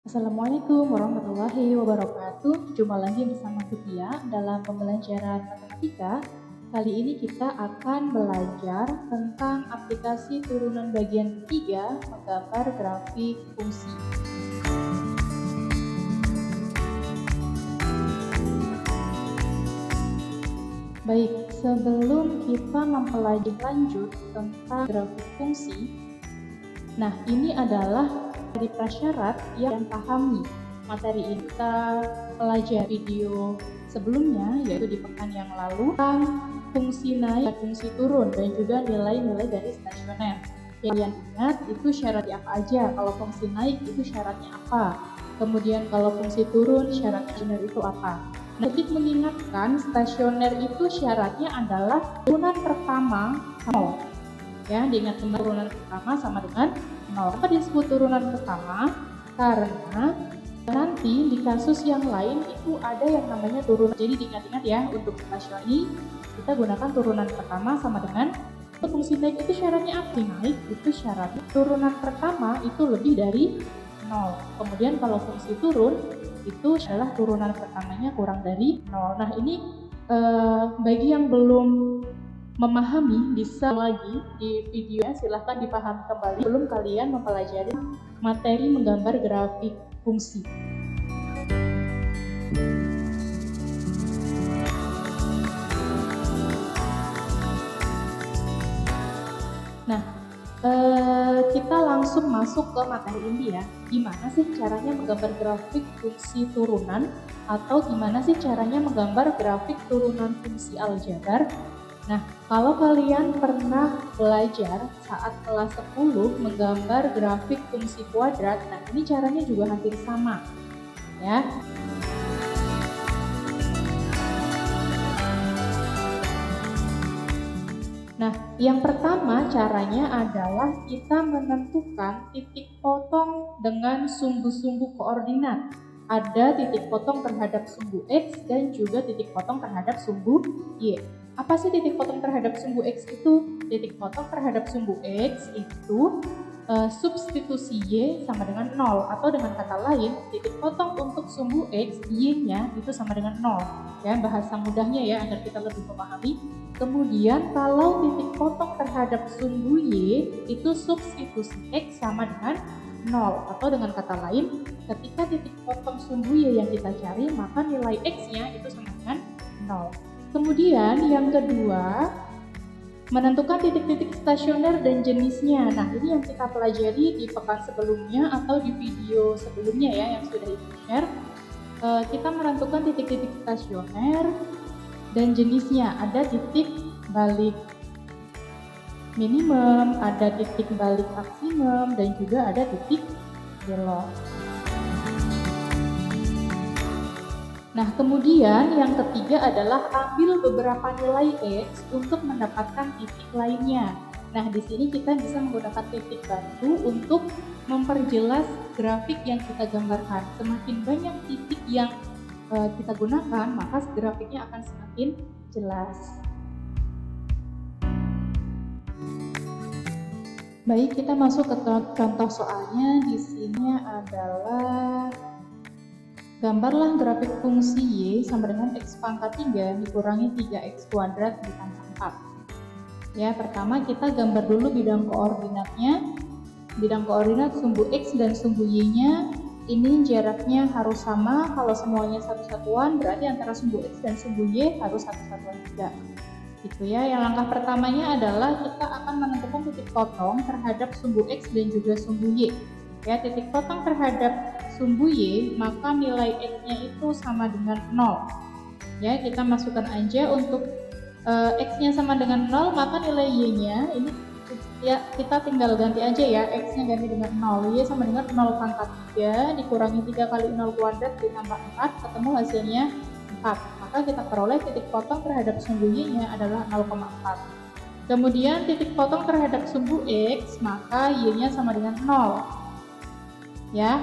Assalamualaikum warahmatullahi wabarakatuh. Jumpa lagi bersama Tia dalam pembelajaran matematika. Kali ini kita akan belajar tentang aplikasi turunan bagian ketiga menggambar grafik fungsi. Baik, sebelum kita mempelajari lanjut tentang grafik fungsi, nah ini adalah dari prasyarat yang pahami materi ini. Kita pelajari video sebelumnya, yaitu di pekan yang lalu, tentang fungsi naik dan fungsi turun dan juga nilai-nilai dari stasioner. Yang ingat itu syaratnya apa aja? Kalau fungsi naik itu syaratnya apa? Kemudian kalau fungsi turun syaratnya stasioner itu apa? Nah, sedikit mengingatkan, stasioner itu syaratnya adalah turunan pertama 0. Ya, diingat turunan pertama sama dengan 0. Kenapa disebut turunan pertama? Karena nanti di kasus yang lain itu ada yang namanya turunan. Jadi diingat-ingat ya, untuk stasioner ini kita gunakan turunan pertama sama dengan fungsi naik itu syaratnya apa? Naik itu syaratnya turunan pertama itu lebih dari 0. Kemudian kalau fungsi turun itu adalah turunan pertamanya kurang dari 0. Nah, ini bagi yang belum memahami bisa lagi di videonya, silahkan dipahami kembali sebelum kalian mempelajari materi menggambar grafik fungsi. Nah, kita langsung masuk ke materi inti ya. Gimana sih caranya menggambar grafik fungsi turunan, atau gimana sih caranya menggambar grafik turunan fungsi aljabar? Nah, kalau kalian pernah belajar saat kelas 10 menggambar grafik fungsi kuadrat, nah ini caranya juga hampir sama ya. Nah, yang pertama caranya adalah kita menentukan titik potong dengan sumbu-sumbu koordinat. Ada titik potong terhadap sumbu X dan juga titik potong terhadap sumbu Y. Apa sih titik potong terhadap sumbu X itu? Titik potong terhadap sumbu X itu substitusi Y sama dengan 0. Atau dengan kata lain, titik potong untuk sumbu X, Y-nya itu sama dengan 0. Ya, bahasa mudahnya ya, agar kita lebih memahami. Kemudian kalau titik potong terhadap sumbu Y itu substitusi X sama dengan 0. Atau dengan kata lain, ketika titik potong sumbu Y yang kita cari, maka nilai X-nya itu sama dengan 0. Kemudian yang kedua, menentukan titik-titik stasioner dan jenisnya. Nah, ini yang kita pelajari di pekan sebelumnya atau di video sebelumnya ya, yang sudah Ibu share. Kita menentukan titik-titik stasioner dan jenisnya. Ada titik balik minimum, ada titik balik maksimum, dan juga ada titik belok. Nah, kemudian yang ketiga adalah ambil beberapa nilai X untuk mendapatkan titik lainnya. Nah, di sini kita bisa menggunakan titik bantu untuk memperjelas grafik yang kita gambarkan. Semakin banyak titik yang kita gunakan, maka grafiknya akan semakin jelas. Baik, kita masuk ke contoh soalnya. Di sini adalah gambarlah grafik fungsi Y sama dengan X pangkat 3 dikurangi 3X kuadrat ditambah 4. Ya, pertama kita gambar dulu bidang koordinatnya. Bidang koordinat sumbu X dan sumbu Y-nya ini jaraknya harus sama. Kalau semuanya satu-satuan berarti antara sumbu X dan sumbu Y harus satu-satuan juga. Gitu ya. Yang langkah pertamanya adalah kita akan menentukan titik potong terhadap sumbu X dan juga sumbu Y. Ya, titik potong terhadap sumbu Y, maka nilai X-nya itu sama dengan 0. Ya, kita masukkan aja untuk X-nya sama dengan 0, maka nilai Y-nya ini ya kita tinggal ganti aja ya, X-nya ganti dengan 0. Y sama dengan 0 pangkat 3 dikurangi 3 kali 0 kuadrat ditambah 4, ketemu hasilnya 4. Maka kita peroleh titik potong terhadap sumbu Y-nya adalah 0,4. Kemudian titik potong terhadap sumbu X, maka Y-nya sama dengan 0. Ya,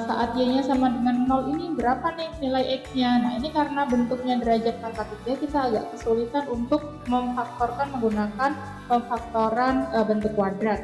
saat Y-nya sama dengan 0 ini berapa nih nilai X-nya? Nah, ini karena bentuknya derajat pangkat 3, kita agak kesulitan untuk memfaktorkan menggunakan pemfaktoran bentuk kuadrat.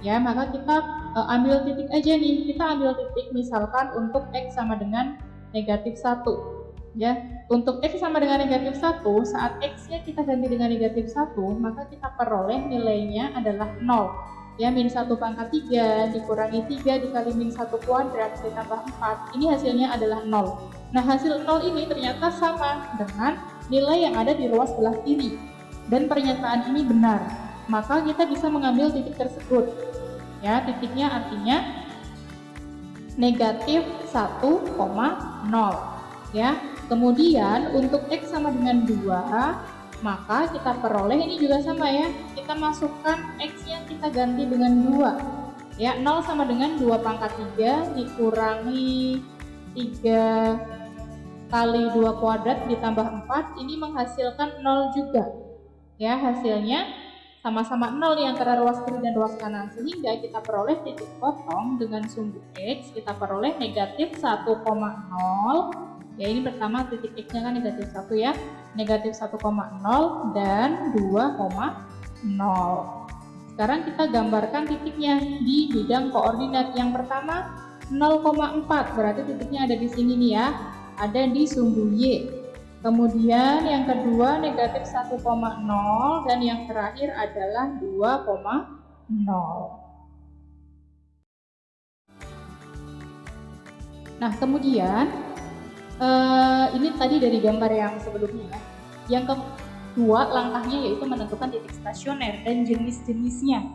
Ya, maka kita ambil titik aja nih. Kita ambil titik misalkan untuk X sama dengan negatif 1. Ya, untuk X sama dengan negatif 1, saat X-nya kita ganti dengan negatif 1, maka kita peroleh nilainya adalah 0. Ya, min 1 pangkat 3 dikurangi 3 dikali min 1 kuadrat ditambah 4, ini hasilnya adalah 0. Nah, hasil 0 ini ternyata sama dengan nilai yang ada di ruas sebelah kiri. Dan pernyataan ini benar. Maka kita bisa mengambil titik tersebut. Ya, titiknya artinya negatif 1,0. Ya, kemudian untuk X sama dengan 2, maka kita peroleh ini juga sama ya. Kita masukkan X-nya kita ganti dengan 2. Ya, 0 sama dengan 2 pangkat 3 dikurangi 3 kali 2 kuadrat ditambah 4, ini menghasilkan 0 juga. Ya, hasilnya sama-sama 0 di antara ruas kiri dan ruas kanan, sehingga kita peroleh titik potong dengan sumbu X, kita peroleh negatif 1,0. Ya, ini pertama titik X-nya kan negatif 1 ya, negatif 1,0 dan 2,0. Sekarang kita gambarkan titiknya di bidang koordinat. Yang pertama 0,4, berarti titiknya ada di sini nih ya, ada di sumbu Y. Kemudian yang kedua negatif 1,0 dan yang terakhir adalah 2,0. Nah, kemudian ini tadi dari gambar yang sebelumnya. Yang kedua langkahnya yaitu menentukan titik stasioner dan jenis-jenisnya.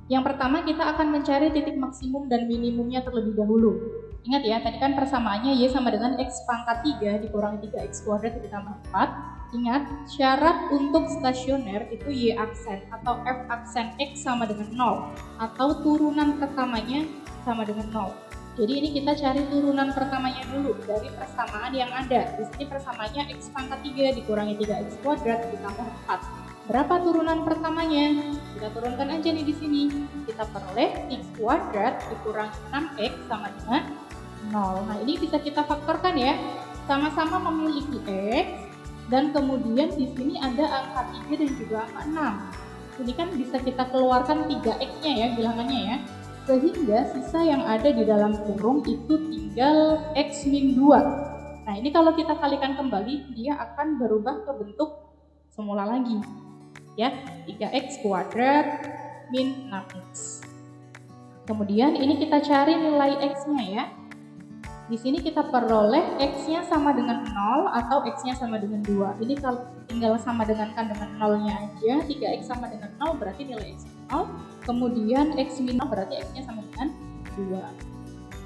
Yang pertama kita akan mencari titik maksimum dan minimumnya terlebih dahulu. Ingat ya, tadi kan persamaannya Y sama dengan X pangkat 3 dikurangi 3X kuadrat ditambah 4. Ingat, syarat untuk stasioner itu Y aksen atau F aksen X sama dengan 0 atau turunan pertamanya sama dengan 0. Jadi ini kita cari turunan pertamanya dulu dari persamaan yang ada. Di sini persamaannya X pangkat 3 dikurangi 3X kuadrat ditambah 4. Berapa turunan pertamanya? Kita turunkan aja nih di sini. Kita peroleh X kuadrat dikurangi 6X sama dengan 0. Nah, ini bisa kita faktorkan ya. Sama-sama memiliki X dan kemudian di sini ada angka 3 dan juga angka 6. Ini kan bisa kita keluarkan 3X-nya ya bilangannya ya. Sehingga sisa yang ada di dalam kurung itu tinggal X min 2. Nah, ini kalau kita kalikan kembali, dia akan berubah ke bentuk semula lagi. Ya, 3X kuadrat min 6X. Kemudian ini kita cari nilai X-nya ya. Di sini kita peroleh X-nya sama dengan 0 atau X-nya sama dengan 2. Ini kalau tinggal sama dengankan dengan 0-nya aja. 3X sama dengan 0 berarti nilai X 0. Kemudian X min 0 berarti X-nya sama dengan 2.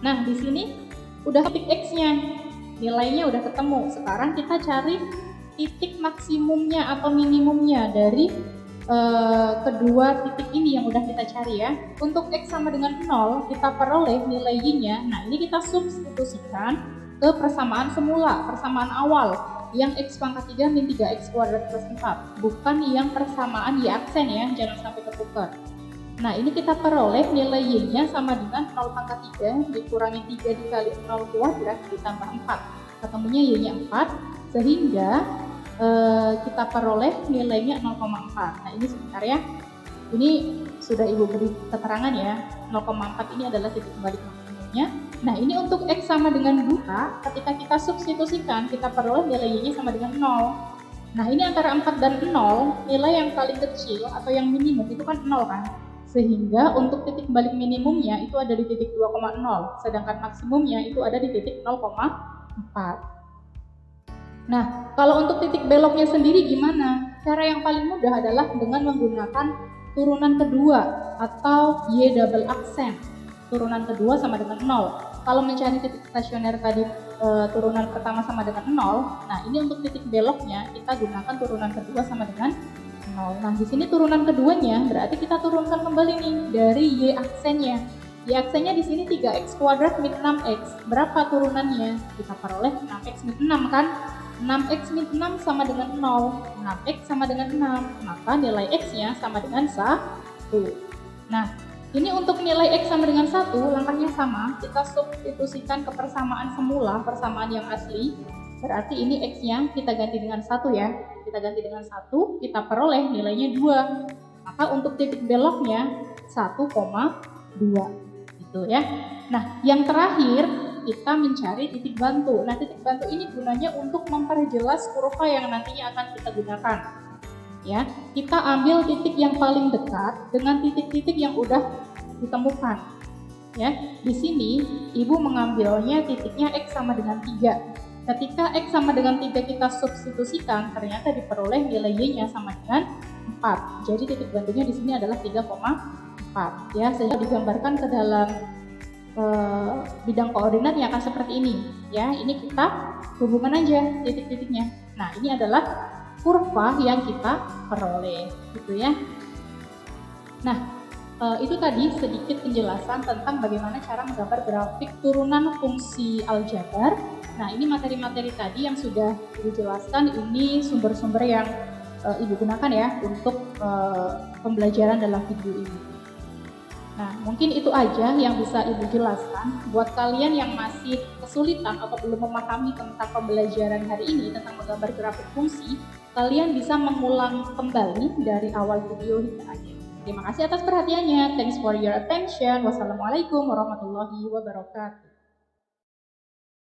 Nah, di sini udah titik X-nya. Nilainya udah ketemu. Sekarang kita cari titik maksimumnya atau minimumnya dari kedua titik ini yang udah kita cari ya. Untuk X sama dengan 0 kita peroleh nilai Y-nya. Nah, ini kita substitusikan ke persamaan semula, persamaan awal yang X pangkat 3 min 3X kuadrat plus 4, bukan yang persamaan Y aksen ya, jangan sampai ketukar. Nah, ini kita peroleh nilai Y-nya sama dengan 0 pangkat 3 dikurangi 3 dikali 0 kuadrat ditambah 4. Ketemunya Y-nya 4, sehingga kita peroleh nilainya 0,4. Nah, ini sebentar ya. Ini sudah Ibu beri keterangan ya. 0,4 ini adalah titik balik maksimumnya. Nah, ini untuk X sama dengan 2, ketika kita substitusikan, kita peroleh nilai Y-nya sama dengan 0. Nah, ini antara 4 dan 0, nilai yang paling kecil atau yang minimum itu kan 0 kan? Sehingga untuk titik balik minimumnya itu ada di titik 2,0, sedangkan maksimumnya itu ada di titik 0,4. Nah, kalau untuk titik beloknya sendiri gimana? Cara yang paling mudah adalah dengan menggunakan turunan kedua atau Y double aksen. Turunan kedua sama dengan 0. Kalau mencari titik stasioner tadi turunan pertama sama dengan 0, nah ini untuk titik beloknya kita gunakan turunan kedua sama dengan 0. Nah, di sini turunan keduanya berarti kita turunkan kembali nih dari Y aksennya. Y aksennya di sini 3X kuadrat min 6X. Berapa turunannya? Kita peroleh 6X min 6 kan? 6X min 6 sama dengan 0. 6X sama dengan 6. Maka nilai X-nya sama dengan 1. Nah, ini untuk nilai X sama dengan 1, langkahnya sama. Kita substitusikan ke persamaan semula, persamaan yang asli. Berarti ini X-nya kita ganti dengan 1 ya. Kita ganti dengan 1, kita peroleh nilainya 2. Maka untuk titik beloknya 1,2. gitu ya. Nah, yang terakhir kita mencari titik bantu. Nah, titik bantu ini gunanya untuk memperjelas kurva yang nantinya akan kita gunakan. Ya, kita ambil titik yang paling dekat dengan titik-titik yang udah ditemukan. Ya, di sini Ibu mengambilnya titiknya X sama dengan 3. Ketika X sama dengan 3 kita substitusikan, ternyata diperoleh nilai Y-nya sama dengan 4. Jadi titik bantunya di sini adalah 3,4. Ya, sehingga digambarkan ke dalam bidang koordinat yang akan seperti ini. Ya, ini kita hubungkan aja titik-titiknya. Nah, ini adalah kurva yang kita peroleh, gitu ya. Nah, itu tadi sedikit penjelasan tentang bagaimana cara menggambar grafik turunan fungsi aljabar. Nah, ini materi-materi tadi yang sudah Ibu jelaskan, ini sumber-sumber yang Ibu gunakan ya untuk pembelajaran dalam video ini. Nah, mungkin itu aja yang bisa Ibu jelaskan. Buat kalian yang masih kesulitan atau belum memahami tentang pembelajaran hari ini tentang menggambar grafik fungsi, kalian bisa mengulang kembali dari awal video hingga akhir. Terima kasih atas perhatiannya. Thanks for your attention. Wassalamualaikum warahmatullahi wabarakatuh.